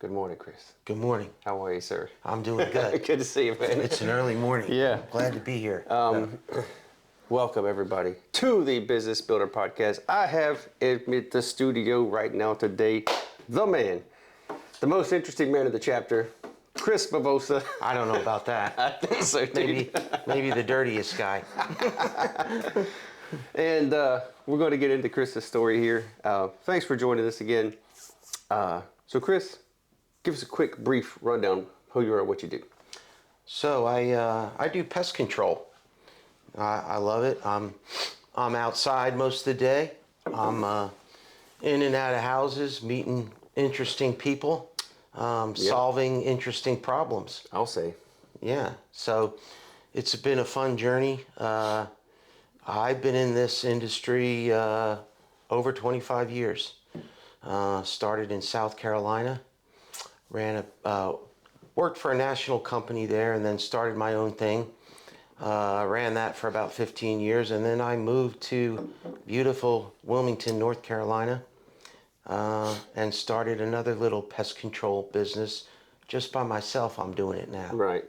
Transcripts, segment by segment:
Good morning, Chris. Good morning. How are you, sir? I'm doing good. Good to see you, man. It's an early morning. Yeah. Glad to be here. Welcome, everybody, to the Business Builder Podcast. I have at the studio right now today the man, the most interesting man of the chapter, Chris Bavosa. I don't know about that. I think so, dude. Maybe the dirtiest guy. And we're going to get into Chris's story here. Thanks for joining us again. So, Chris, give us a quick, brief rundown who you are and what you do. So I do pest control. I love it. I'm outside most of the day. I'm in and out of houses, meeting interesting people, solving interesting problems. I'll say. Yeah. So it's been a fun journey. I've been in this industry over 25 years. Started in South Carolina, worked for a national company there, and then started my own thing. Ran that for about 15 years, and then I moved to beautiful Wilmington, North Carolina, and started another little pest control business. Just by myself, I'm doing it now. Right.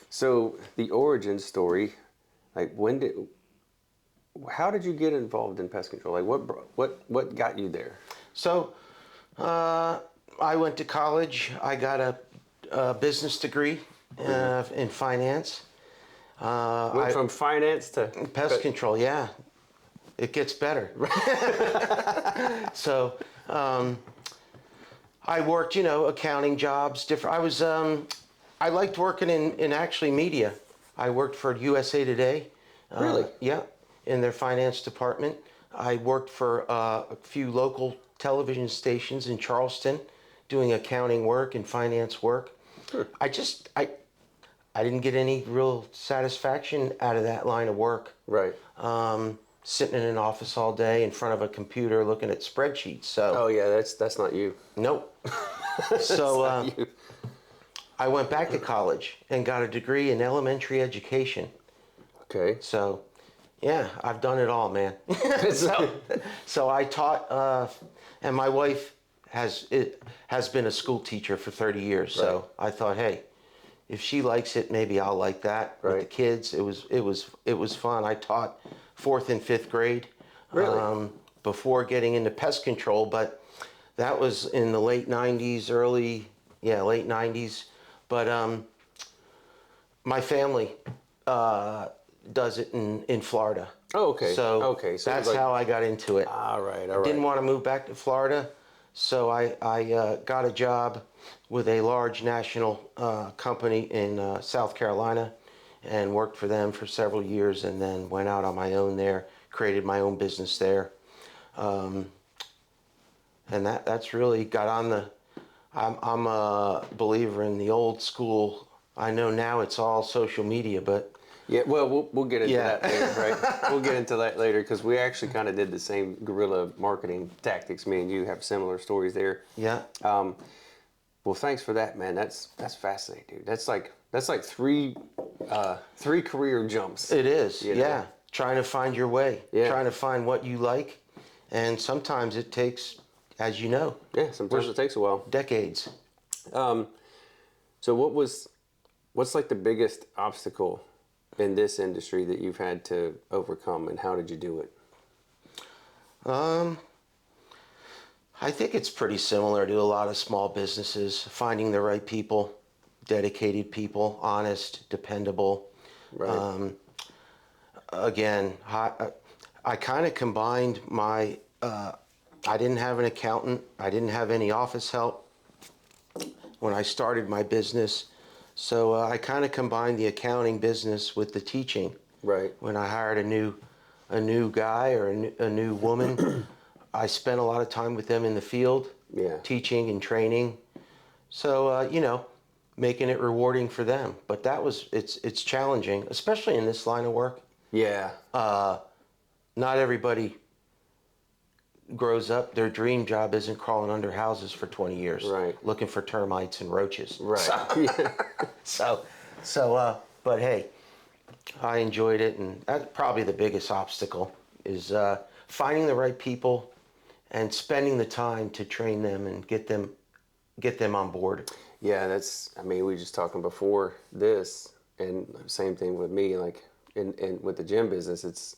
So the origin story, like how did you get involved in pest control? Like what got you there? So I went to college. I got a business degree in finance. Went from finance to pest control. Yeah, it gets better. So I worked, accounting jobs. Different. I liked working in actually media. I worked for USA Today. Really? Yeah, in their finance department. I worked for a few local television stations in Charleston, doing accounting work and finance work. Sure. I didn't get any real satisfaction out of that line of work. Right. Sitting in an office all day in front of a computer looking at spreadsheets. So. Oh yeah, that's not you. Nope. So I went back to college and got a degree in elementary education. Okay. So, yeah, I've done it all, man. So I taught, and my wife has been a school teacher for 30 years. Right. So I thought, hey, if she likes it, maybe I'll like that. Right. With the kids, it was fun. I taught 4th and 5th grade. Really? Before getting into pest control, but that was in the late 90s, late 90s. But my family does it in Florida. Oh, okay. So that's how I got into it. All right. Didn't want to move back to Florida, so I got a job with a large national company in South Carolina and worked for them for several years, and then went out on my own there, created my own business there. And that's really got on the... I'm a believer in the old school. I know now it's all social media, but... Yeah, well, we'll get into that later, right? We'll get into that later because we actually kind of did the same guerrilla marketing tactics. Me and you have similar stories there. Yeah. Well, thanks for that, man. That's fascinating, dude. That's like three career jumps. It is. Yeah. Trying to find your way. Yeah. Trying to find what you like, and sometimes it takes, as you know. Yeah. Sometimes it takes a while. Decades. So what's like the biggest obstacle in this industry that you've had to overcome, and how did you do it? I think it's pretty similar to a lot of small businesses. Finding the right people, dedicated people, honest, dependable. Right. Again, I kind of combined my... I didn't have an accountant. I didn't have any office help when I started my business. So I kind of combined the accounting business with the teaching. Right. When I hired a new guy or a new woman, I spent a lot of time with them in the field, teaching and training. So making it rewarding for them. But it's challenging, especially in this line of work. Yeah. Not everybody grows up, their dream job isn't crawling under houses for 20 years, right, looking for termites and roaches. Right. But hey, I enjoyed it, and that's probably the biggest obstacle is finding the right people and spending the time to train them and get them on board. Yeah, I mean, we were just talking before this, and same thing with me, like, and with the gym business, it's,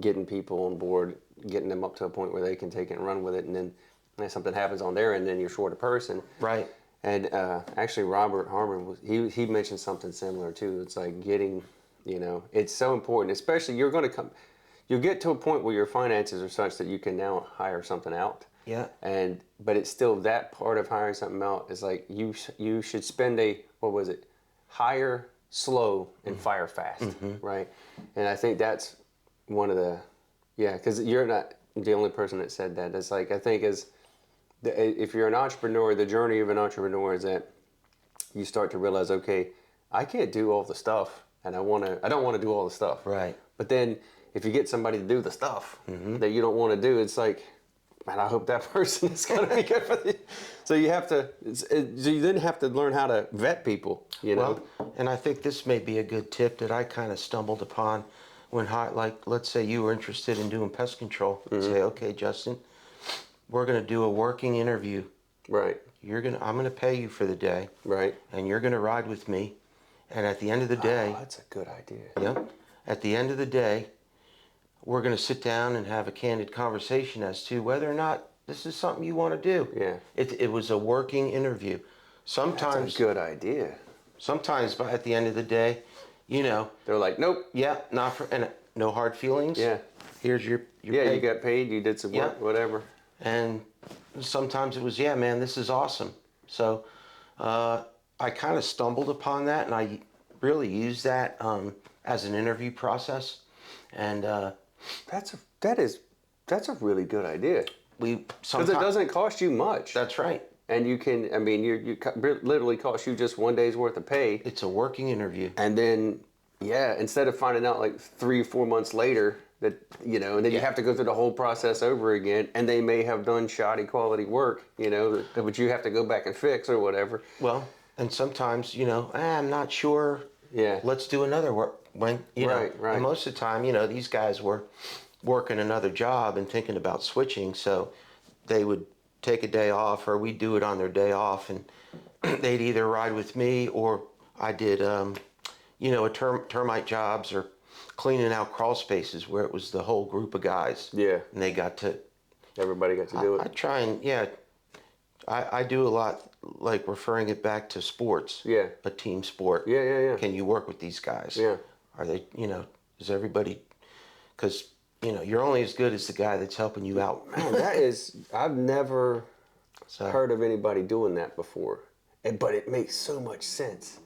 getting people on board, getting them up to a point where they can take it and run with it, and then if something happens on their end, then you're short a person. Right. And actually, Robert Harmon, he mentioned something similar too. It's like getting, it's so important, especially you'll get to a point where your finances are such that you can now hire something out. Yeah. But it's still that part of hiring something out is like you should spend hire slow and fire fast, right? And I think that's one of because you're not the only person that said that. It's like, I think if you're an entrepreneur, the journey of an entrepreneur is that you start to realize, okay, I can't do all the stuff, and I don't want to do all the stuff. Right. But then if you get somebody to do the stuff that you don't want to do, it's like, man, I hope that person is going to be good for you. So you then have to learn how to vet people, Well, and I think this may be a good tip that I kind of stumbled upon when, let's say you were interested in doing pest control. Say, okay, Justin, we're going to do a working interview. Right. I'm going to pay you for the day. Right. And you're going to ride with me. And at the end of the day. Oh, that's a good idea. Yep. At the end of the day, we're going to sit down and have a candid conversation as to whether or not this is something you want to do. Yeah. It was a working interview. Sometimes. That's a good idea. Sometimes at the end of the day, they're like, nope. Yeah, and no hard feelings. Yeah. Here's your pay. pay. You got paid, you did some work, whatever. And sometimes it was, yeah, man, this is awesome. So I kind of stumbled upon that, and I really used that as an interview process. And that's a really good idea. Because it doesn't cost you much. That's right. And you can, I mean, you literally cost you just one day's worth of pay. It's a working interview. And then, instead of finding out like 3 or 4 months later that, and then you have to go through the whole process over again, and they may have done shoddy quality work, but you have to go back and fix or whatever. Well, and sometimes, I'm not sure. Yeah. Let's do another work. Right. And most of the time, these guys were working another job and thinking about switching, so they would take a day off, or we'd do it on their day off, and they'd either ride with me, or I did, termite jobs or cleaning out crawl spaces where it was the whole group of guys. Yeah. And everybody got to do it. I try and, I do a lot, like referring it back to sports. Yeah. A team sport. Yeah. Can you work with these guys? Yeah. Are they, is everybody, because, you're only as good as the guy that's helping you out. Man, I've never heard of anybody doing that before. But it makes so much sense,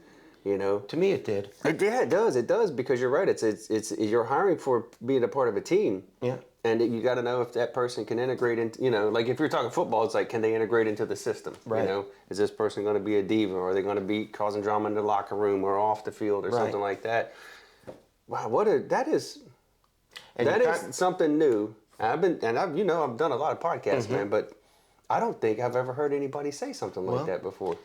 To me it did. Yeah, it does. It does, because you're right. It's you're hiring for being a part of a team. Yeah. And you got to know if that person can integrate into, like if you're talking football, it's like, can they integrate into the system? Right. Is this person going to be a diva, or are they going to be causing drama in the locker room or off the field or something like that? Wow, that is something new. I've done a lot of podcasts, man, but I don't think I've ever heard anybody say something like that before.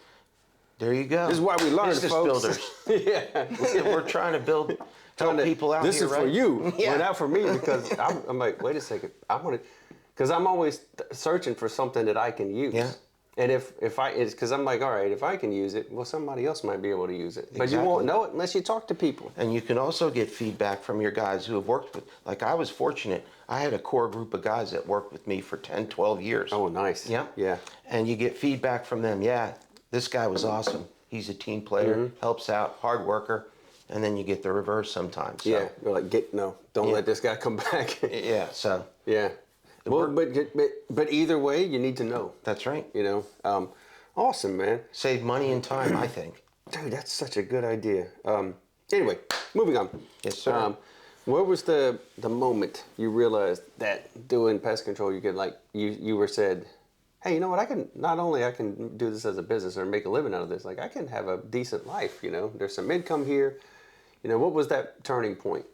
There you go. This is why we learn, Business folks. builders. Yeah. We're trying to help people out this here, is right? for you, Yeah. not for me, because I'm like, wait a second, because I'm always searching for something that I can use. Yeah. And because I'm like, all right, if I can use it, well, somebody else might be able to use it. But you Exactly. won't know it unless you talk to people. And you can also get feedback from your guys who have worked with, like I was fortunate, I had a core group of guys that worked with me for 10, 12 years. Oh, nice. Yeah. Yeah. And you get feedback from them. Yeah, this guy was awesome. He's a team player, helps out, hard worker. And then you get the reverse sometimes. So. Yeah. You're like, don't let this guy come back. Yeah, so. Yeah. Well, but either way, you need to know. That's right. Awesome, man. Save money and time, I think. Dude, that's such a good idea. Anyway, moving on. Yes, sir. What was the moment you realized that doing pest control, you could you were said, hey, you know what? I can do this as a business or make a living out of this. Like, I can have a decent life. There's some income here. What was that turning point?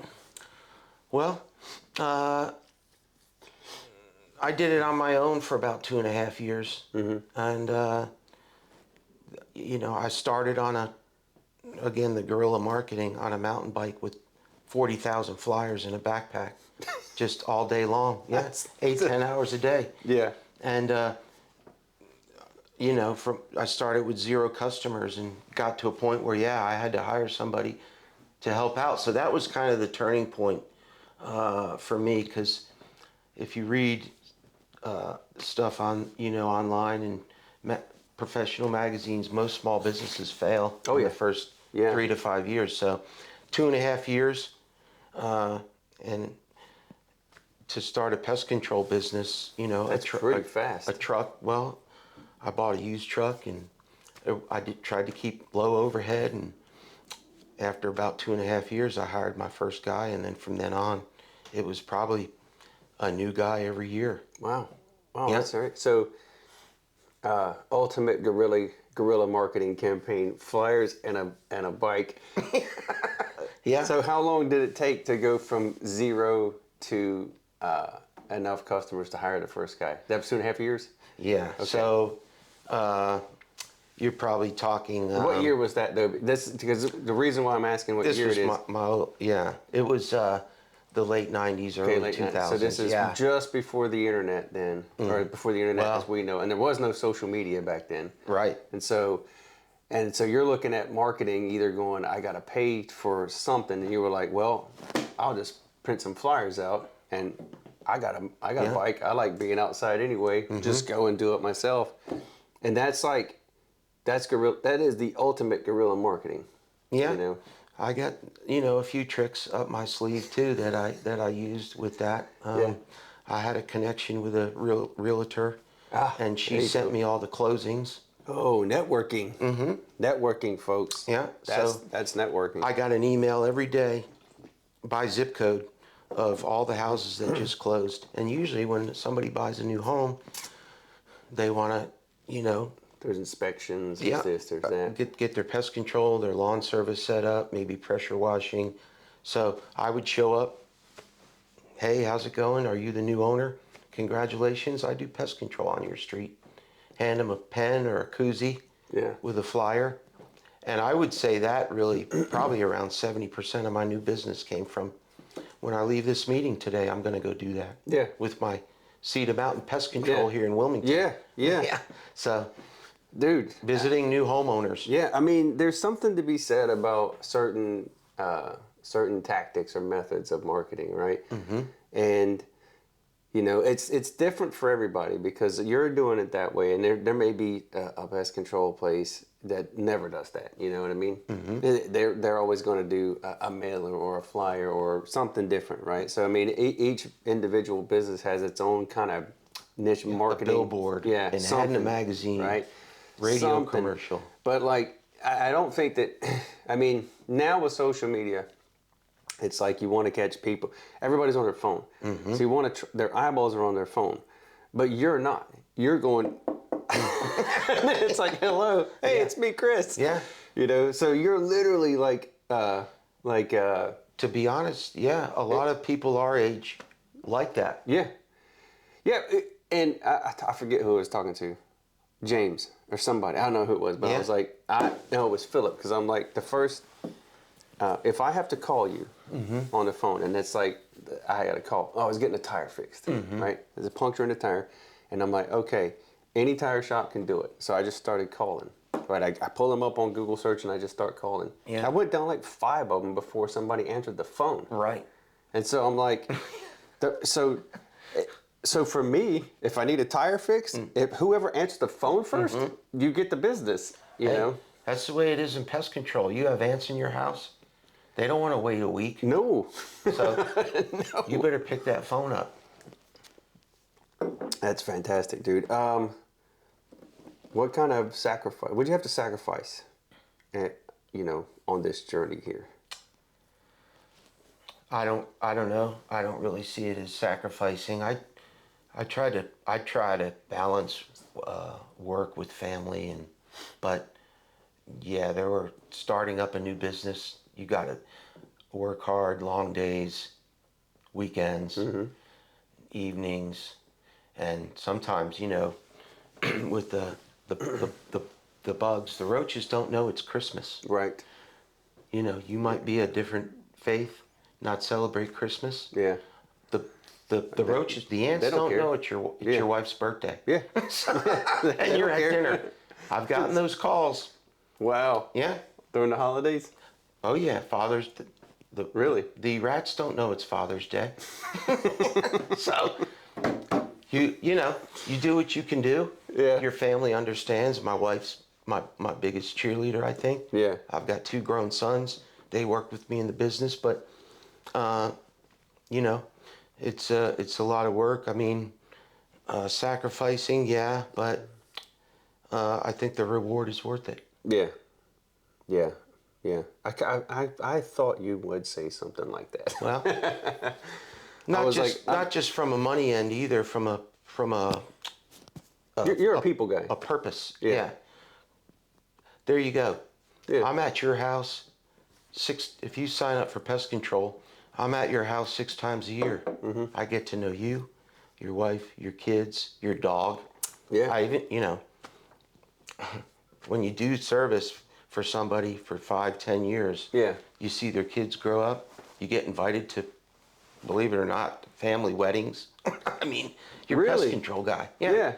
Well, I did it on my own for about 2.5 years. And, I started on the guerrilla marketing on a mountain bike with 40,000 flyers in a backpack, just all day long. Yeah, That's- 8-10 hours a day. Yeah. And I started with 0 customers and got to a point where I had to hire somebody to help out. So that was kind of the turning point for me, because if you read stuff on online and professional magazines, most small businesses fail in the first 3 to 5 years. So 2.5 years, and to start a pest control business, That's pretty fast. A truck. Well, I bought a used truck, and tried to keep low overhead. And after about 2.5 years, I hired my first guy, and then from then on, it was probably a new guy every year. Wow. That's all right. So, ultimate guerrilla marketing campaign: flyers and a bike. Yeah. So, how long did it take to go from 0 to enough customers to hire the first guy? That was 2.5 years. Yeah. Okay. So, you're probably talking. What year was that though? This because the reason why I'm asking what year it is. It was the late 90s, early 2000s. So this is just before the internet then, or before the internet as we know, and there was no social media back then. Right. And so you're looking at marketing, either going, I got to pay for something, and you were like, well, I'll just print some flyers out, and I got a bike. I like being outside anyway. Just go and do it myself. And that's guerrilla. That is the ultimate guerrilla marketing. Yeah. I got a few tricks up my sleeve too that I used with that. I had a connection with a realtor, and she sent me all the closings. Oh, networking. Mm-hmm. Networking, folks. Yeah. That's networking. I got an email every day by zip code of all the houses that just closed. And usually when somebody buys a new home, they want to, there's inspections, there's this, there's that. Get their pest control, their lawn service set up, maybe pressure washing. So I would show up. Hey, how's it going? Are you the new owner? Congratulations, I do pest control on your street. Hand them a pen or a koozie with a flyer. And I would say that really probably around 70% of my new business came from, when I leave this meeting today, I'm going to go do that. Yeah. With my Cedar Mountain Pest Control here in Wilmington. Yeah. So, dude, visiting new homeowners. Yeah, I mean, there's something to be said about certain tactics or methods of marketing, right? Mm-hmm. And it's different for everybody, because you're doing it that way, and there may be a pest control place that never does that. You know what I mean? Mm-hmm. They're always going to do a mailer or a flyer or something different, right? So I mean, each individual business has its own kind of niche marketing. A billboard, an ad in a magazine, right? Radio commercial. But I don't think that. I mean, now with social media, it's like you want to catch people. Everybody's on their phone, so you want to. Their eyeballs are on their phone, but you're not. You're going. It's like, hello, hey, it's me, Chris. Yeah. So you're literally to be honest, a lot of people our age like that. Yeah. And I forget who I was talking to, James or somebody. I don't know who it was, but I was like, no, it was Philip, because I'm like, the first, if I have to call you on the phone, and it's like, I got to call. Oh, I was getting a tire fixed, right? There's a puncture in the tire, and I'm like, okay, any tire shop can do it. So I just started calling. Right, I pull them up on Google search, and I just start calling. Yeah. I went down like 5 of them before somebody answered the phone. Right. And so I'm like, so for me, if I need a tire fixed, if whoever answers the phone first, you get the business. You know. That's the way it is in pest control. You have ants in your house, they don't want to wait a week. No. So you better pick that phone up. That's fantastic, dude. What kind of sacrifice? Would you have to sacrifice, on this journey here? I don't know. I don't really see it as sacrificing. I try to balance work with family, but there were starting up a new business. You got to work hard, long days, weekends, evenings, and sometimes with the bugs, the roaches don't know it's Christmas. Right. You might be a different faith, not celebrate Christmas. Yeah. The roaches, the ants They don't don't care. know it's your wife's birthday. Yeah. And you're at dinner. I've gotten those calls. Wow. Yeah. During the holidays? Oh yeah, Really? The rats don't know it's Father's Day. So you know, you do what you can do. Yeah. Your family understands. My wife's my biggest cheerleader, I think. Yeah. I've got 2 grown sons. They work with me in the business, but you know, it's a lot of work. I mean, sacrificing, yeah, but I think the reward is worth it. Yeah. Yeah. Yeah. I thought you would say something like that. Well, not just from a money end either, from a You're a people guy. a purpose. Yeah. Yeah. There you go. Yeah. I'm at your house if you sign up for pest control, I'm at your house 6 times a year. Mm-hmm. I get to know you, your wife, your kids, your dog. Yeah. I even, when you do service for somebody for 5-10 years, Yeah. you see their kids grow up, you get invited to, believe it or not, family weddings. I mean, you're a Really? pest control guy. Yeah.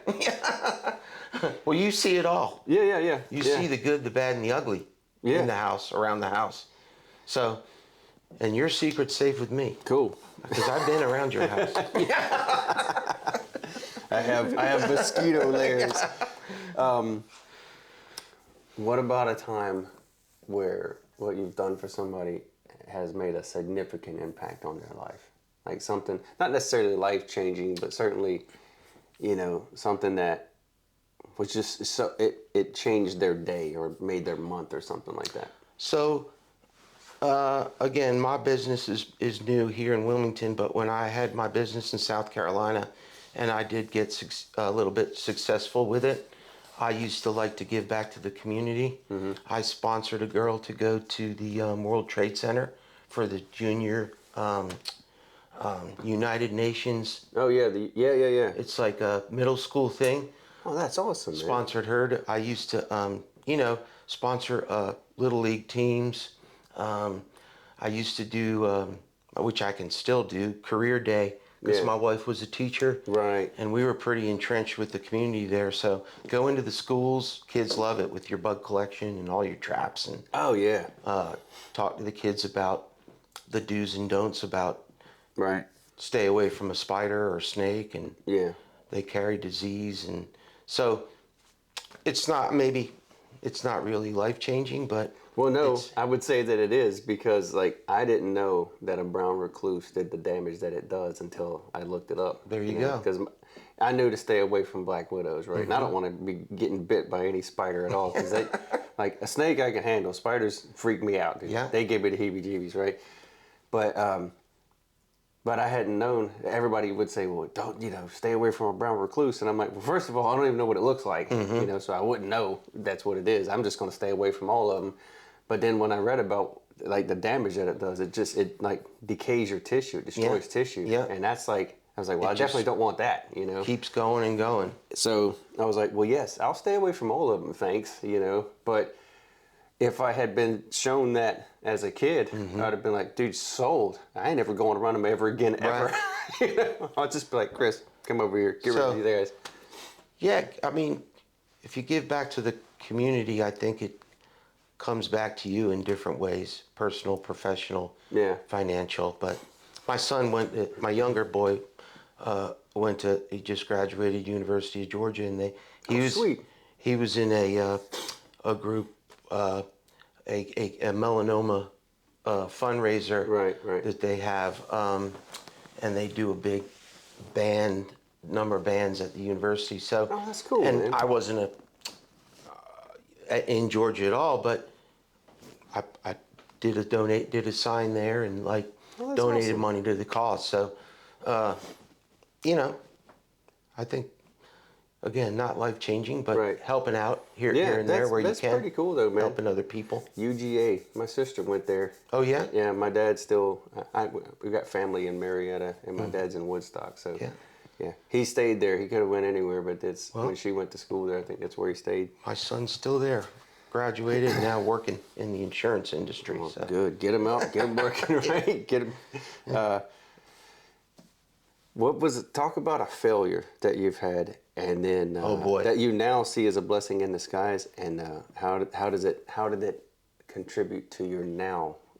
Well, you see it all. Yeah. You see the good, the bad, and the ugly in the house, around the house. So, and your secret's safe with me. Cool. Because I've been around your house. I have mosquito layers. What about a time where what you've done for somebody has made a significant impact on their life? Like something, not necessarily life-changing, but certainly, something that was just so it changed their day or made their month or something like that. So, again, my business is new here in Wilmington, but when I had my business in South Carolina and I did get a little bit successful with it, I used to like to give back to the community. Mm-hmm. I sponsored a girl to go to the World Trade Center for the Junior United Nations. Oh, yeah. Yeah. It's like a middle school thing. Oh, that's awesome, man. Sponsored her. I used to, sponsor little league teams. I used to do, which I can still do, career day, because my wife was a teacher. Right. And we were pretty entrenched with the community there. So go into the schools, kids love it with your bug collection and all your traps. And oh, yeah. Talk to the kids about the do's and don'ts about right. Stay away from a spider or snake, and they carry disease. And so it's not really life-changing, but well, no, I would say that it is, because I didn't know that a brown recluse did the damage that it does until I looked it up. There you go. Because I knew to stay away from black widows, right? Mm-hmm. And I don't want to be getting bit by any spider at all, because like a snake I can handle. Spiders freak me out. Dude. Yeah. They give me the heebie-jeebies, right? But I hadn't known. Everybody would say, well, don't, stay away from a brown recluse. And I'm like, well, first of all, I don't even know what it looks like, mm-hmm. So I wouldn't know that's what it is. I'm just going to stay away from all of them. But then when I read about the damage that it does, it decays your tissue, it destroys tissue. Yeah. And that's I was like, well, I definitely don't want that, Keeps going and going. So I was like, well, yes, I'll stay away from all of them, thanks, But if I had been shown that as a kid, mm-hmm. I'd have been like, dude, sold. I ain't ever going to run them ever again, ever. Right. I'll just be like, Chris, come over here, get rid of these guys. Yeah, I mean, if you give back to the community, I think it comes back to you in different ways: personal, professional, financial. But my son my younger boy he just graduated University of Georgia, and he was in a group, a melanoma fundraiser right. that they have, and they do a big number of bands at the university. So, oh, that's cool. And man. I wasn't in Georgia at all, but I did a sign there and donated awesome. money to the cause. So, I think, again, not life-changing, but helping out here and there where you can. That's pretty cool, though, man. Helping other people. UGA. My sister went there. Oh, yeah? Yeah, my dad's still... we got family in Marietta, and my dad's in Woodstock, so... Yeah. He stayed there. He could have went anywhere, but when she went to school there, I think that's where he stayed. My son's still there. graduated, and now working in the insurance industry. Well, So. good. Get them out. Get them working, right? Get them. What was it? Talk about a failure that you've had, and then Oh boy, that you now see as a blessing in disguise, and how did it contribute to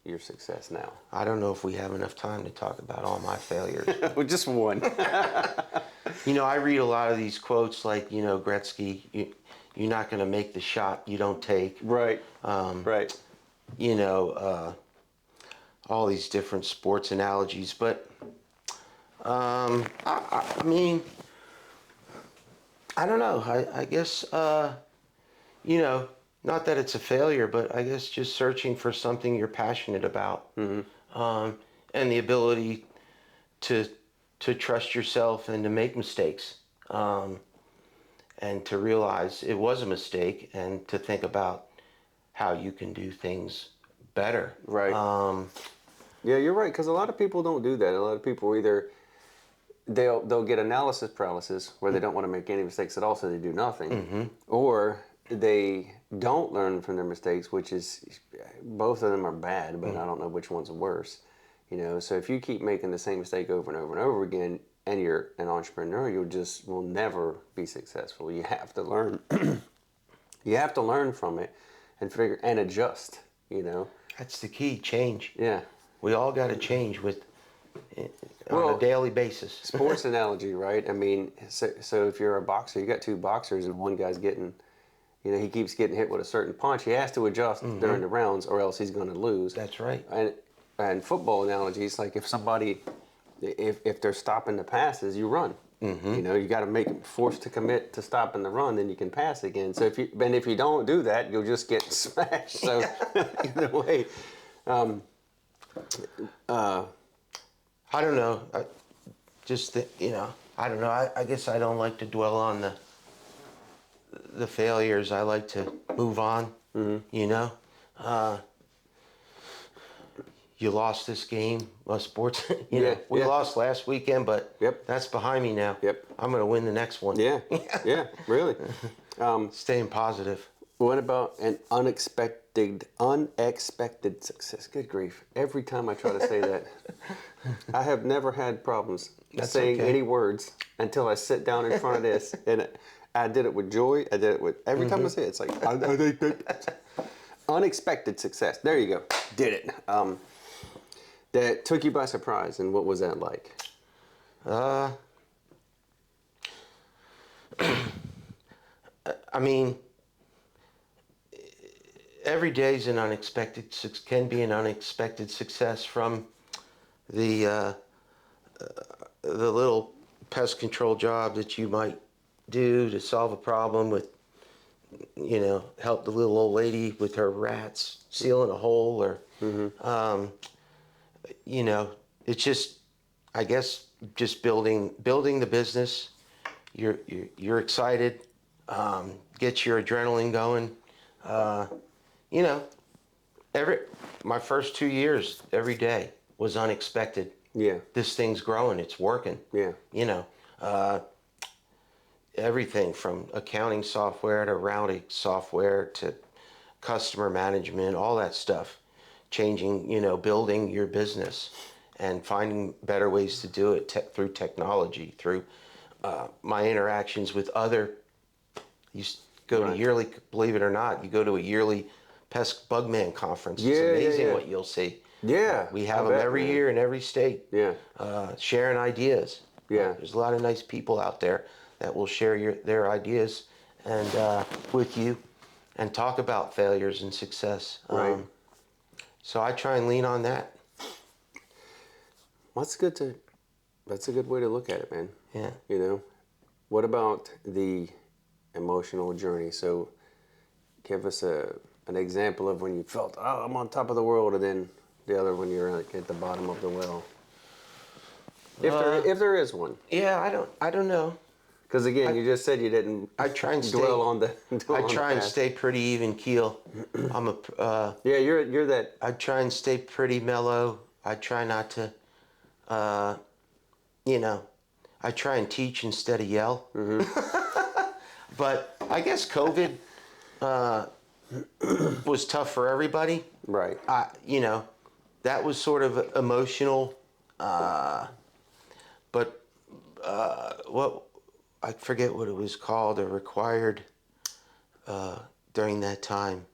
your success now? I don't know if we have enough time to talk about all my failures. Well, just one. I read a lot of these quotes like, Gretzky, you're not going to make the shot you don't take. Right. Right. All these different sports analogies. But, I mean, I don't know. I guess, not that it's a failure, but I guess just searching for something you're passionate about. Mm-hmm. And the ability to trust yourself and to make mistakes. And to realize it was a mistake and to think about how you can do things better. Right. Yeah, you're right, because a lot of people don't do that. A lot of people either they'll get analysis paralysis where they don't want to make any mistakes at all, so they do nothing, mm-hmm. or they don't learn from their mistakes, which is both of them are bad, but I don't know which one's worse. So if you keep making the same mistake over and over and over again, and you're an entrepreneur, will never be successful. You have to learn. You have to learn from it and figure and adjust. That's the key. Change. Yeah. We all got to change on a daily basis. Sports analogy, right? I mean, so if you're a boxer, you got two boxers, and one guy's getting, he keeps getting hit with a certain punch. He has to adjust mm-hmm. during the rounds, or else he's going to lose. That's right. And football analogies, like if somebody, if they're stopping the passes, you run. Mm-hmm. You got to make them forced to commit to stopping the run, then you can pass again. So if you don't do that, you'll just get smashed. So either way, I don't know. I don't know. I guess I don't like to dwell on the failures. I like to move on. Mm-hmm. You lost this game, sports. We lost last weekend, but that's behind me now. Yep. I'm going to win the next one. Yeah, really. Staying positive. What about an unexpected success? Good grief. Every time I try to say that, I have never had problems saying any words until I sit down in front of this. And I did it with joy. I did it with, every time I say it, it's like, unexpected success. There you go. Did it. That took you by surprise, and what was that like? I mean, every day is can be an unexpected success, from the little pest control job that you might do to solve a problem with, help the little old lady with her rats sealing a hole, or, mm-hmm. It's just, I guess, just building the business. You're excited, gets your adrenaline going. My first 2 years, every day was unexpected. Yeah. This thing's growing. It's working. Yeah. Everything from accounting software to routing software to customer management, all that stuff. Changing, building your business and finding better ways to do it through technology, through my interactions with other. You go to yearly, believe it or not, you go to a yearly Pest Bugman conference. It's amazing what you'll see. Yeah. We have them every year in every state. Yeah. Sharing ideas. Yeah. There's a lot of nice people out there that will share their ideas and with you and talk about failures and success. Right. So I try and lean on that. That's a good way to look at it, man. Yeah. What about the emotional journey? So give us an example of when you felt, I'm on top of the world, and then the other when you're like at the bottom of the well. If there is one. Yeah, I don't know. Because again, you just said you didn't. I try and stay pretty even keel. I'm a. You're that. I try and stay pretty mellow. I try not to. I try and teach instead of yell. Mm-hmm. But I guess COVID was tough for everybody. Right. That was sort of emotional. But what I forget what it was called or required during that time.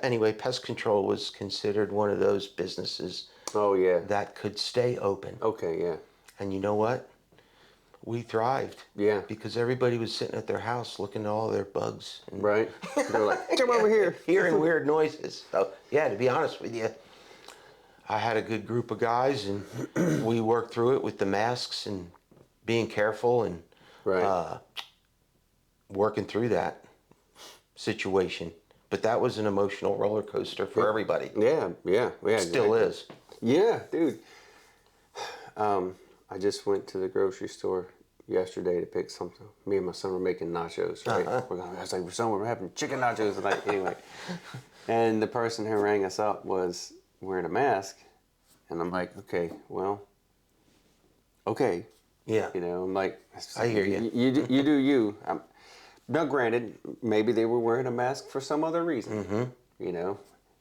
Anyway, pest control was considered one of those businesses. Oh yeah. That could stay open. Okay. Yeah. And you know what? We thrived. Yeah. Because everybody was sitting at their house looking at all their bugs. And Right. They're like, come over here. hearing weird noises. So, yeah, to be honest with you, I had a good group of guys, and we worked through it with the masks and being careful and Right. working through that situation. But that was an emotional roller coaster for everybody. Yeah. Yeah. Yeah. Still is. Yeah, dude. I just went to the grocery store yesterday to pick something. Me and my son were making nachos, right? I was like, we're having chicken nachos tonight. Anyway. And the person who rang us up was wearing a mask. And I'm like, okay. Yeah. I'm like, I hear you. You do you. Now, granted, maybe they were wearing a mask for some other reason,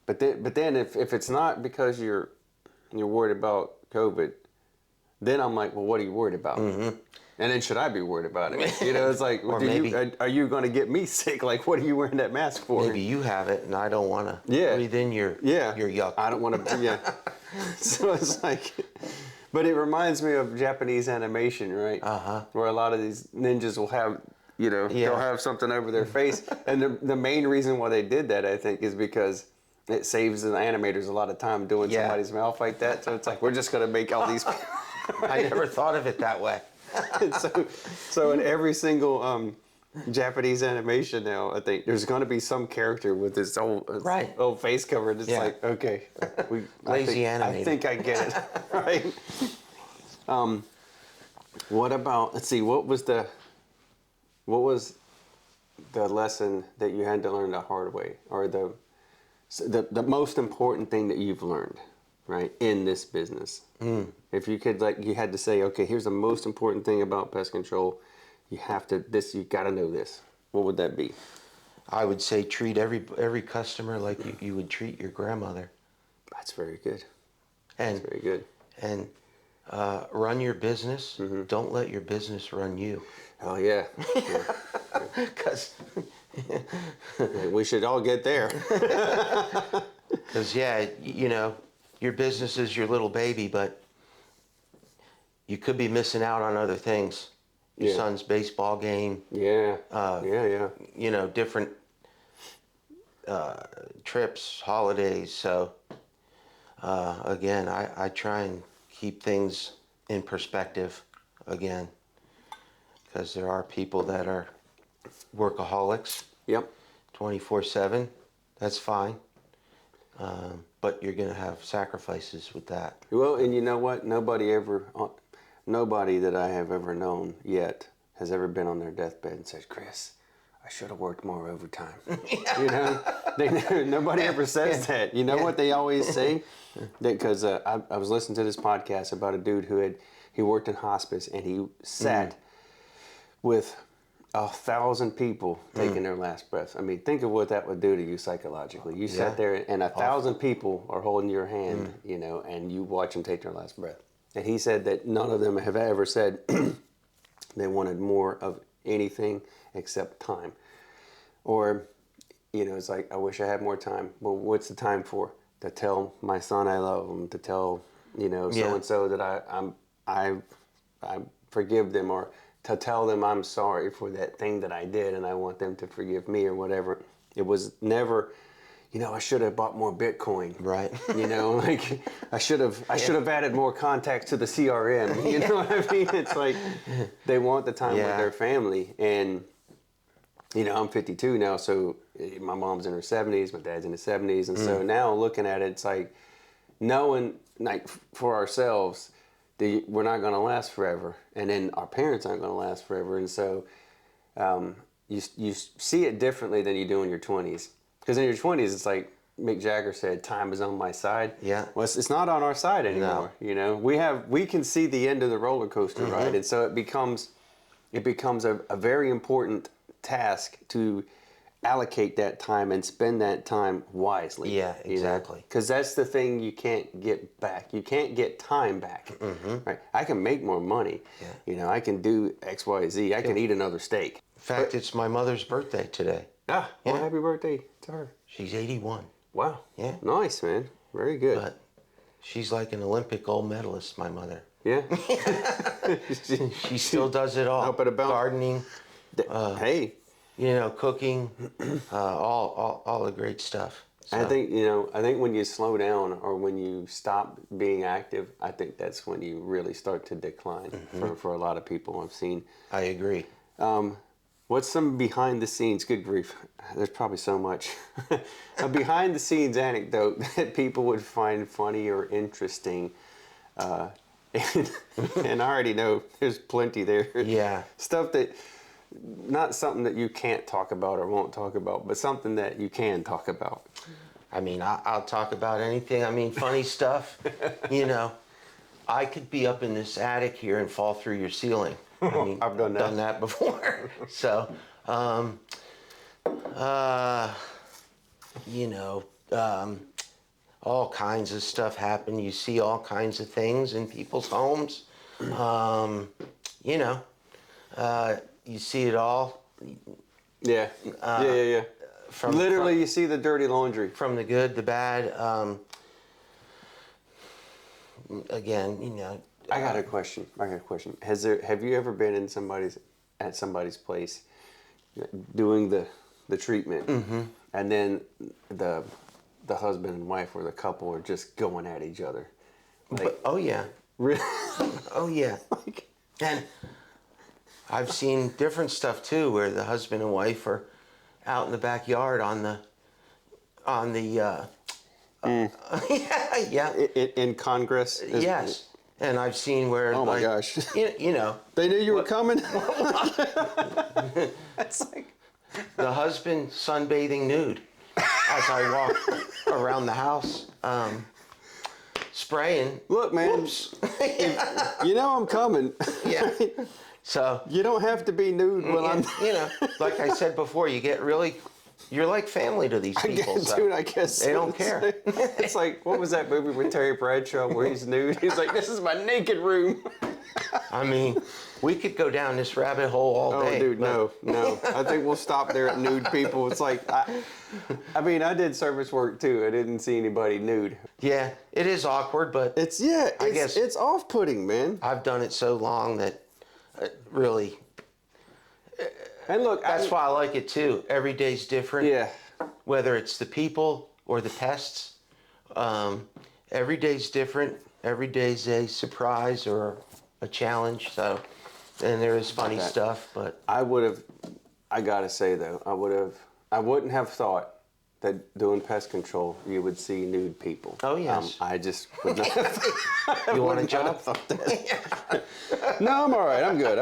But then if it's not because you're worried about COVID, then I'm like, well, what are you worried about? And then should I be worried about it? It's like, Or maybe, are you going to get me sick? Like, what are you wearing that mask for? maybe you have it, and I don't want to breathe in your yuck. I don't want to. Yeah. So it's like, but it reminds me of Japanese animation, right? Where a lot of these ninjas will have. They'll have something over their face. And the main reason why they did that, I think, is because it saves the animators a lot of time doing somebody's mouth like that. So it's like, we're just going to make all these. I never thought of it that way. so in every single Japanese animation now, I think there's going to be some character with this old face cover. And it's like, okay. Lazy animator. I think I get it. Right? What about, let's see, what was the lesson that you had to learn the hard way, or the most important thing that you've learned, right, in this business? If you could, you had to say, okay, here's the most important thing about pest control. You got to know this. What would that be? I would say treat every customer like you would treat your grandmother. That's very good. And That's very good. And run your business. Don't let your business run you. Oh yeah. Because we should all get there. Because your business is your little baby, but you could be missing out on other things. Your son's baseball game. Yeah. Different trips, holidays. So again, I try and keep things in perspective again, because there are people that are workaholics. Yep. 24/7. That's fine. But you're going to have sacrifices with that. Well, and you know what? Nobody that I have ever known yet has ever been on their deathbed and said, Chris, I should have worked more overtime. Nobody ever says that. You know what they always say? Because I was listening to this podcast about a dude he worked in hospice, and he sat with 1,000 people taking their last breath. I mean, think of what that would do to you psychologically. You sat there, and 1,000 people are holding your hand, and you watch them take their last breath. And he said that none of them have ever said they wanted more of anything except time. Or, it's like, I wish I had more time. Well, what's the time for? To tell my son I love him, to tell, so-and-so that I forgive them, or to tell them I'm sorry for that thing that I did and I want them to forgive me, or whatever. It was never, I should have bought more Bitcoin. Right. I should have added more contacts to the CRM. You know what I mean? It's like they want the time with their family. And, I'm 52 now, so my mom's in her 70s, my dad's in his 70s. And so now looking at it, it's like knowing, for ourselves, we're not going to last forever, and then our parents aren't going to last forever, and so you see it differently than you do in your 20s. Because in your 20s, it's like Mick Jagger said, "Time is on my side." Yeah. Well, it's not on our side anymore. No. We can see the end of the roller coaster ride, and so it becomes a very important task to allocate that time and spend that time wisely. Yeah, exactly. Because that's the thing you can't get back. You can't get time back. Right? I can make more money. Yeah. I can do X, Y, Z. I can eat another steak. In fact, it's my mother's birthday today. Well, happy birthday to her. She's 81. Wow. Yeah. Nice, man. Very good. But she's like an Olympic gold medalist, my mother. Yeah. She still does it all. Up and about. Gardening. Hey. Cooking, all the great stuff. So. I think when you slow down or when you stop being active, I think that's when you really start to decline for a lot of people I've seen. I agree. What's some behind the scenes? Good grief, there's probably so much. A behind the scenes anecdote that people would find funny or interesting. And I already know there's plenty there. Yeah. Stuff that. Not something that you can't talk about or won't talk about, but something that you can talk about. I mean, I'll talk about anything. I mean, funny stuff. I could be up in this attic here and fall through your ceiling. I mean, I've done that. Done that before. So, all kinds of stuff happen. You see all kinds of things in people's homes. You see it all. Yeah. Yeah. Literally, you see the dirty laundry. From the good, the bad. Again, I got a question. Have you ever been at somebody's place doing the treatment, and then the husband and wife or the couple are just going at each other? Oh yeah. Really? Oh yeah. And I've seen different stuff too, where the husband and wife are out in the backyard on the yeah. In Congress? Yes. And I've seen where, oh my gosh. They knew you were coming? That's like... The husband sunbathing nude as I walk around the house, spraying. Look, man, I'm coming. Yeah. So you don't have to be nude when I'm... like I said before, you're like family to these people. I guess they don't care. It's like, what was that movie with Terry Bradshaw where he's nude? He's like, this is my naked room. I mean, we could go down this rabbit hole all day. Oh, dude, no. I think we'll stop there at nude people. It's like, I did service work too. I didn't see anybody nude. Yeah, it is awkward, but I guess it's off-putting, man. I've done it so long that really... And look, that's why I like it too. Every day's different. Yeah. Whether it's the people or the pests, every day's different. Every day's a surprise or a challenge. So, and there is funny stuff, but I gotta say though, I wouldn't have thought that doing pest control you would see nude people. Oh yes. I just would not have. You want a job? No, I'm all right. I'm good.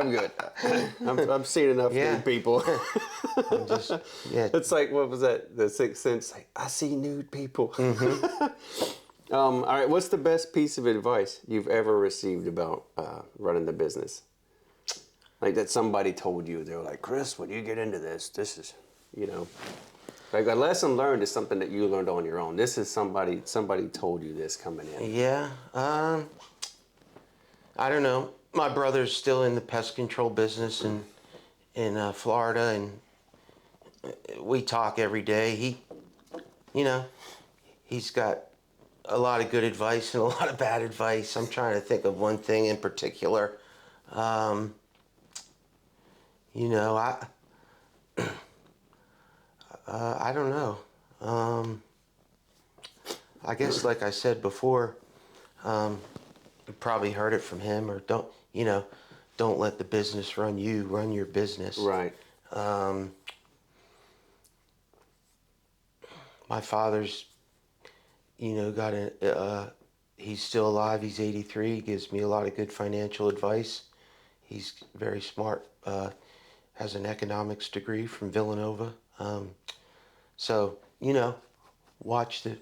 I've seen enough nude people. It's like, what was that? The Sixth Sense. Like, I see nude people. All right. What's the best piece of advice you've ever received about running the business? Like that somebody told you. They were like, Chris, when you get into this is, like a lesson learned is something that you learned on your own. This is somebody told you this coming in. Yeah. I don't know. My brother's still in the pest control business in Florida, and we talk every day. He's got a lot of good advice and a lot of bad advice. I'm trying to think of one thing in particular. I don't know. I guess, like I said before, you probably heard it from him, or don't let the business run you, run your business. Right. My father's, he's still alive. He's 83. He gives me a lot of good financial advice. He's very smart. Has an economics degree from Villanova. So watch the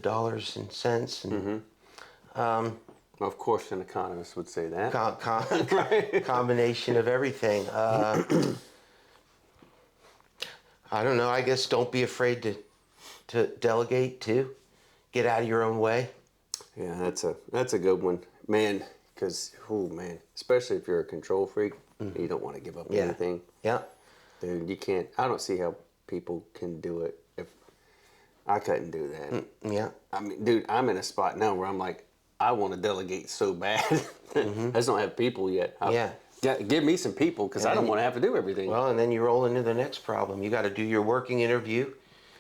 dollars and cents, and Of course, an economist would say that. Right. Combination of everything. I don't know. I guess don't be afraid to delegate too. Get out of your own way. Yeah, that's a good one, man. Because, oh man, especially if you're a control freak, you don't want to give up anything. Yeah. Dude, you can't. I don't see how people can do it. If I couldn't do that. Yeah. I mean, dude, I'm in a spot now where I'm like, I want to delegate so bad. I just don't have people yet. Give me some people because I don't want to have to do everything. Well, and then you roll into the next problem. You got to do your working interview,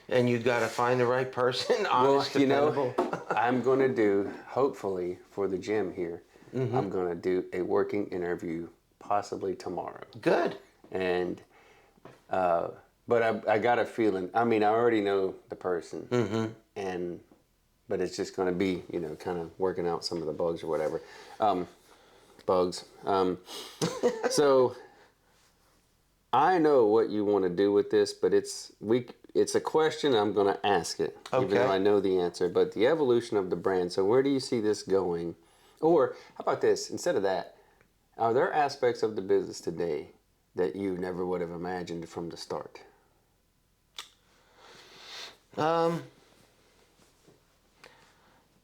and you got to find the right person. Honest, dependable. I'm going to do, hopefully, for the gym here, I'm going to do a working interview possibly tomorrow. Good. And, but I got a feeling, I mean, I already know the person. But it's just going to be, kind of working out some of the bugs or whatever. Bugs. So I know what you want to do with this, but it's a question. I'm going to ask it, even though I know the answer. But the evolution of the brand. So where do you see this going? Or how about this? Instead of that, are there aspects of the business today that you never would have imagined from the start?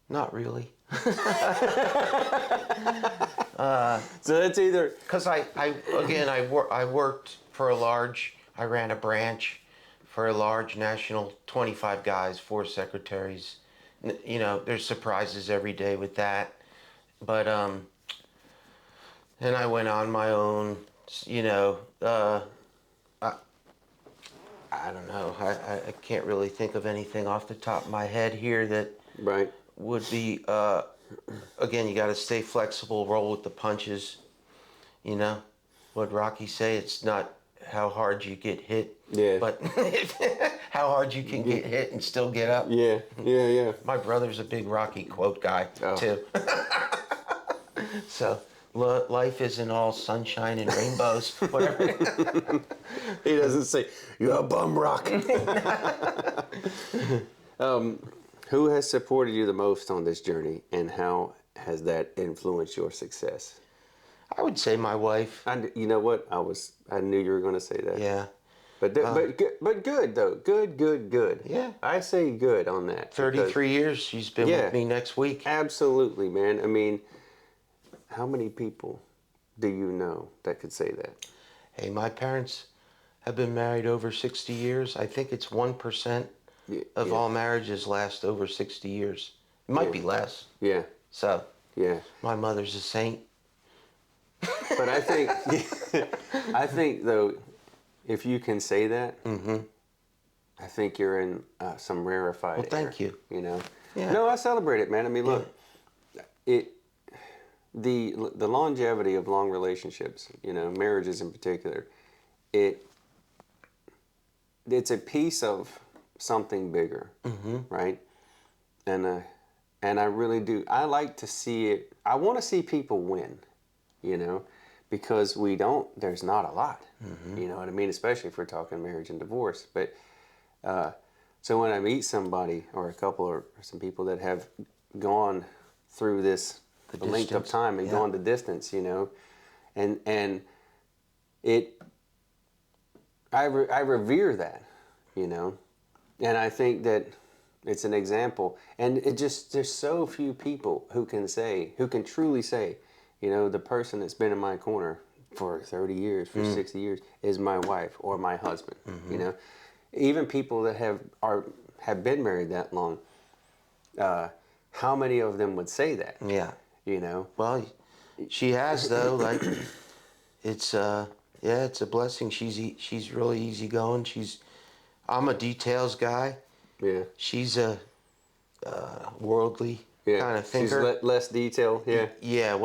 Not really. So that's either because I worked for I ran a branch for a large national, 25 guys, 4 secretaries. There's surprises every day with that, but and I went on my own. I don't know. I can't really think of anything off the top of my head here that would be. Again, you got to stay flexible, roll with the punches. What Rocky say? It's not how hard you get hit, but how hard you can get hit and still get up. Yeah. My brother's a big Rocky quote guy too. So life isn't all sunshine and rainbows, whatever. He doesn't say, "You're a bum rock." Who has supported you the most on this journey, and how has that influenced your success? I would say my wife. You know what? I knew you were going to say that. Yeah. But good though. Good. Yeah. I say good on that. 33 years she's been with me next week. Absolutely, man. I mean, how many people do you know that could say that? Hey, my parents have been married over 60 years. I think it's 1% of all marriages last over 60 years. It might be less. Yeah. So, yeah. My mother's a saint. But I think though, if you can say that, I think you're in some rarefied air. Thank you. Yeah. No, I celebrate it, man. I mean, look, the longevity of long relationships, marriages in particular, it's a piece of something bigger, right? And I really do. I like to see it. I want to see people win, because there's not a lot, you know what I mean? Especially if we're talking marriage and divorce. But so when I meet somebody or a couple or some people that have gone through this the length of time and gone the distance, and I revere that, and I think that it's an example, and there's so few people who can truly say, the person that's been in my corner for 30 years, for 60 years is my wife or my husband, even people that have been married that long, how many of them would say that? Yeah. Well, she has though, like it's a blessing. She's really easygoing. I'm a details guy. Yeah. She's a worldly kind of thinker. She's less detail. Yeah. Yeah.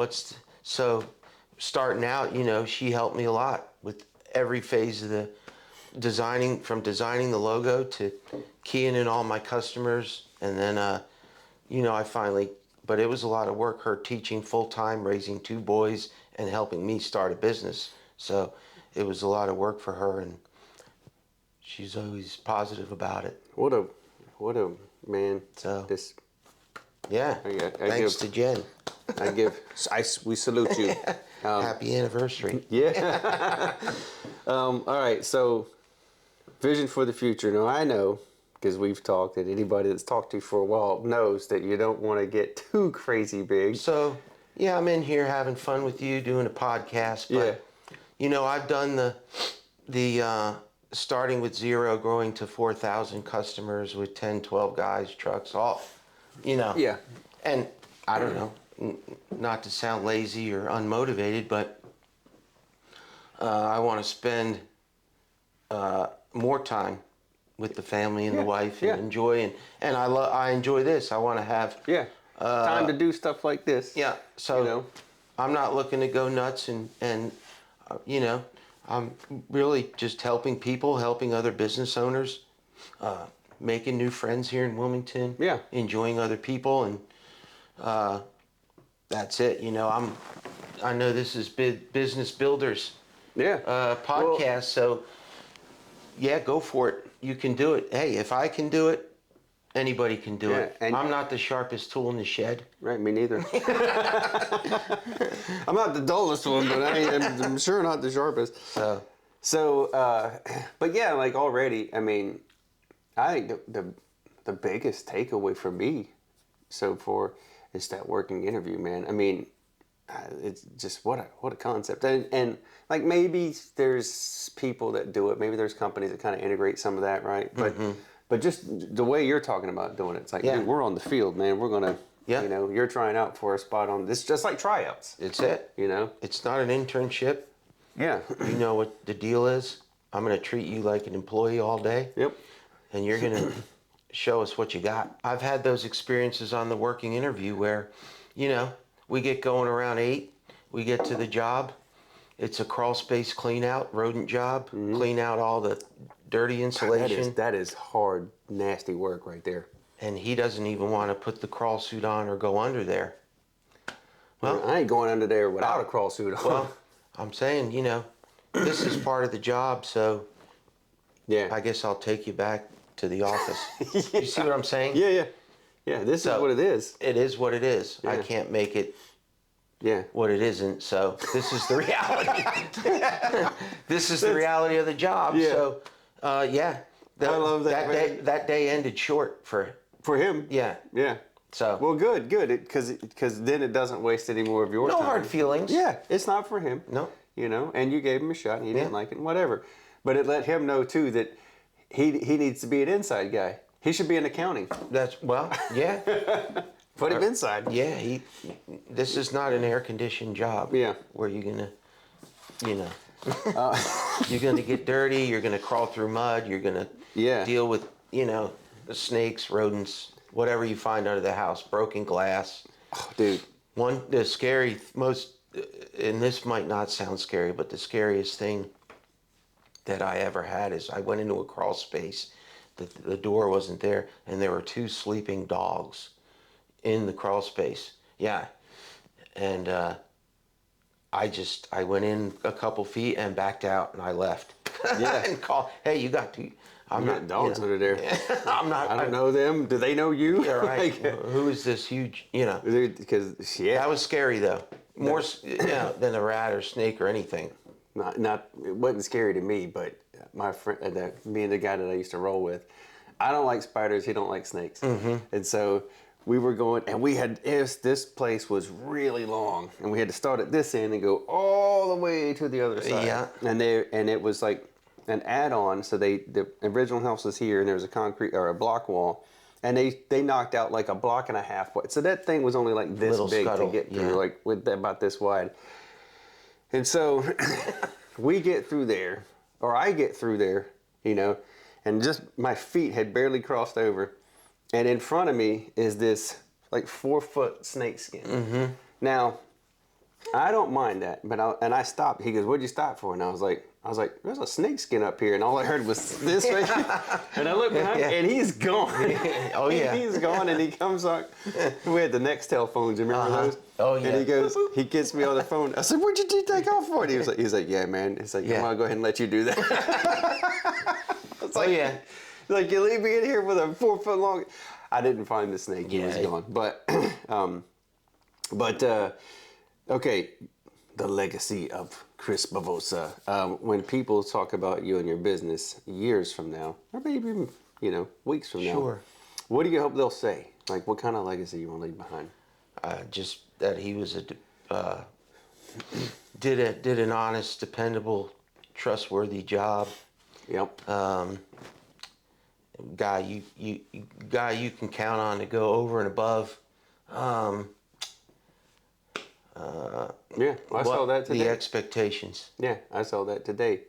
So starting out, she helped me a lot with every phase of the designing the logo to keying in all my customers, and then I finally. But it was a lot of work. Her teaching full time, raising 2 boys, and helping me start a business. So it was a lot of work for her, and she's always positive about it. What a man. So this Yeah. Thanks to Jen. We salute you. Happy anniversary. Yeah. All right. So, vision for the future. Now, I know, because we've talked, and anybody that's talked to you for a while knows that you don't want to get too crazy big. So, yeah, I'm in here having fun with you, doing a podcast. But, I've done the starting with 0, growing to 4,000 customers with 10, 12 guys, trucks, all, Yeah. And I don't know, not to sound lazy or unmotivated, but I want to spend more time with the family and the wife and enjoy. And I enjoy this. I want to have time to do stuff like this. Yeah. So I'm not looking to go nuts and I'm really just helping people, helping other business owners, making new friends here in Wilmington. Yeah. Enjoying other people, and that's it. I know this is Business Builders podcast, so yeah, go for it. You can do it. Hey, if I can do it, anybody can do it. And I'm not the sharpest tool in the shed. Right, me neither. I'm not the dullest one, but I'm sure not the sharpest. But yeah, like already, I mean, I think the biggest takeaway for me so far is that working interview, man. I mean, it's just what a concept. And like maybe there's people that do it. Maybe there's companies that kind of integrate some of that, right? But just the way you're talking about doing it, it's like, dude, we're on the field, man. We're going to, you're trying out for a spot on this, just like tryouts. It's it. It's not an internship. Yeah. You know what the deal is? I'm going to treat you like an employee all day. Yep. And you're going to show us what you got. I've had those experiences on the working interview where, we get going around 8, we get to the job. It's a crawl space clean out, rodent job, clean out all the dirty insulation. That is hard, nasty work right there. And he doesn't even want to put the crawl suit on or go under there. Well, I ain't going under there without a crawl suit on. Well, I'm saying, this is part of the job, so I guess I'll take you back to the office. You see what I'm saying? Yeah, this is what it is. It is what it is. I can't make it what it isn't, so this is the reality. This is the reality of the job. So, I love that. That day ended short for him. Yeah. So well, good, because then it doesn't waste any more of your time. No hard feelings. Yeah, it's not for him. No. And you gave him a shot, and he didn't like it, and whatever. But it let him know too that he needs to be an inside guy. He should be in accounting. Put him inside. Yeah, this is not an air-conditioned job. Yeah. Where you're gonna, you're gonna get dirty. You're gonna crawl through mud. You're gonna deal with, the snakes, rodents, whatever you find under the house, broken glass. Oh, dude. The scary most, and this might not sound scary, but the scariest thing that I ever had is I went into a crawl space. The door wasn't there, and there were 2 sleeping dogs in the crawl space. Yeah. And I went in a couple feet and backed out, and I left. Yeah. And called, hey, you got to. I'm not dogs under there. I'm not. I don't know them. Do they know you? Yeah, right. Who is this huge? Because that was scary though. More than a rat or snake or anything. Not. It wasn't scary to me, but my friend, me and the guy that I used to roll with, I don't like spiders. He don't like snakes, and so we were going, and this place was really long, and we had to start at this end and go all the way to the other side. Yeah. And it was like an add-on. So the original house was here, and there was a concrete or a block wall, and they knocked out like a block and a half. So that thing was only like this big to get through, like with about this wide. And so we get through there, or I get through there, and just my feet had barely crossed over. And in front of me is this like 4-foot snake skin. Now, I don't mind that, but I stopped. He goes, "What'd you stop for?" And I was like, "There's a snake skin up here," and all I heard was this right and I looked behind, and he's gone. Oh yeah, he's gone, and he comes on. We had the Nextel phones. You remember those? Oh yeah. And he gets me on the phone. I said, "What'd you take off for?" And he's like, "Yeah, man." He's like, "I'm gonna go ahead and let you do that." It's like, yeah. Like, you leave me in here with a 4-foot long. I didn't find the snake. He was gone. But okay, the legacy of Chris Bavosa. When people talk about you and your business years from now, or maybe even, weeks from now, Sure. what do you hope they'll say? Like, what kind of legacy you want to leave behind? Just that he was did an honest, dependable, trustworthy job. Yep. Guy you can count on to go over and above. Yeah, I saw that today. The expectations. Yeah, I saw that today.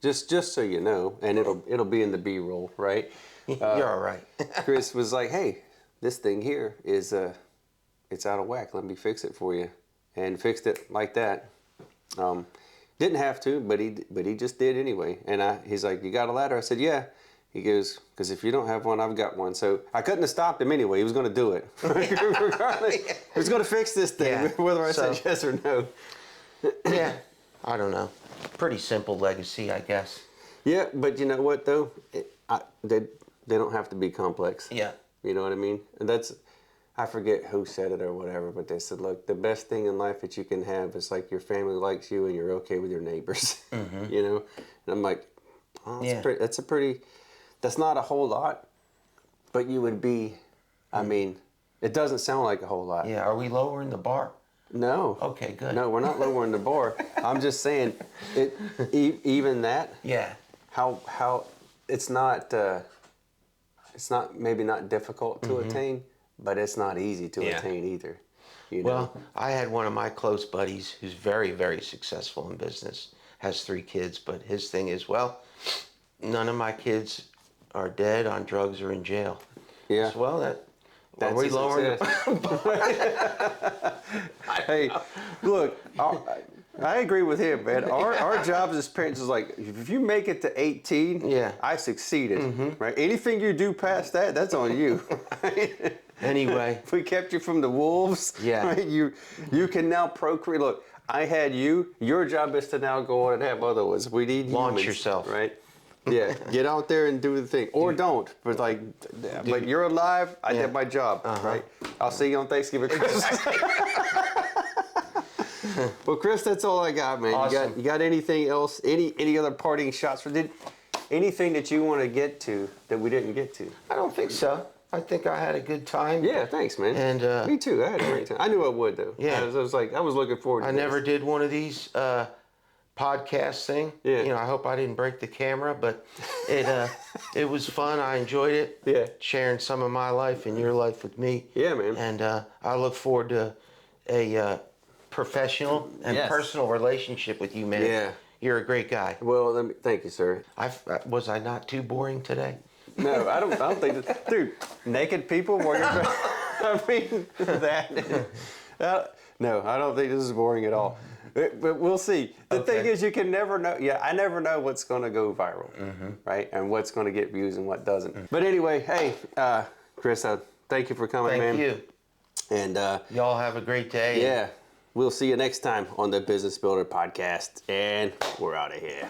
Just so you know, and it'll be in the B-roll, right? You're all right. Chris was like, "Hey, this thing here is it's out of whack. Let me fix it for you," and fixed it like that. Didn't have to, but he just did anyway. And he's like, "You got a ladder?" I said, "Yeah." He goes, "Because if you don't have one, I've got one." So I couldn't have stopped him anyway. He was going to do it. Regardless, he was going to fix this thing, whether I said yes or no. Yeah, I don't know. Pretty simple legacy, I guess. Yeah, but you know what though? They don't have to be complex. Yeah. You know what I mean? And I forget who said it or whatever, but they said, look, the best thing in life that you can have is like your family likes you and you're okay with your neighbors. Mm-hmm. And I'm like, oh, that's not a whole lot, but you would be, I mean, it doesn't sound like a whole lot. Yeah, are we lowering the bar? No. Okay, good. No, we're not lowering the bar. I'm just saying, even that. Yeah. How it's not maybe not difficult to attain, but it's not easy to attain either. Well, I had one of my close buddies who's very, very successful in business, has 3 kids, but his thing is, well, none of my kids are dead on drugs or in jail. Yeah. So, well, that's are we lowering Hey, look, I agree with him, man. Our jobs as parents is like, if you make it to 18, I succeeded, right? Anything you do past that, that's on you. Anyway. If we kept you from the wolves, right, you can now procreate. Look, I had you. Your job is to now go on and have other ones. We need launch humans, yourself, right? Yeah, get out there and do the thing, or don't. But but you're alive. I did my job, right? I'll see you on Thanksgiving, Christmas. Well, Chris, that's all I got, man. Awesome. You got anything else? Any other parting shots? Anything that you want to get to that we didn't get to? I don't think so. I think I had a good time. Yeah, thanks, man. And me too. I had a great time. I knew I would, though. Yeah. I was looking forward to I this. never did one of these podcast thing. Yeah. I hope I didn't break the camera, but it was fun. I enjoyed it. Yeah. Sharing some of my life and your life with me. Yeah, man. And I look forward to a professional and personal relationship with you, man. Yeah. You're a great guy. Well, thank you, sir. Was I not too boring today? No, I don't think that, dude. Naked people, I mean that. No, I don't think this is boring at all. But we'll see. The thing is, you can never know. Yeah, I never know what's going to go viral, right? And what's going to get views and what doesn't. But anyway, hey, Chris, thank you for coming, man. Thank you. And y'all have a great day. Yeah, we'll see you next time on the Business Builder Podcast. And we're out of here.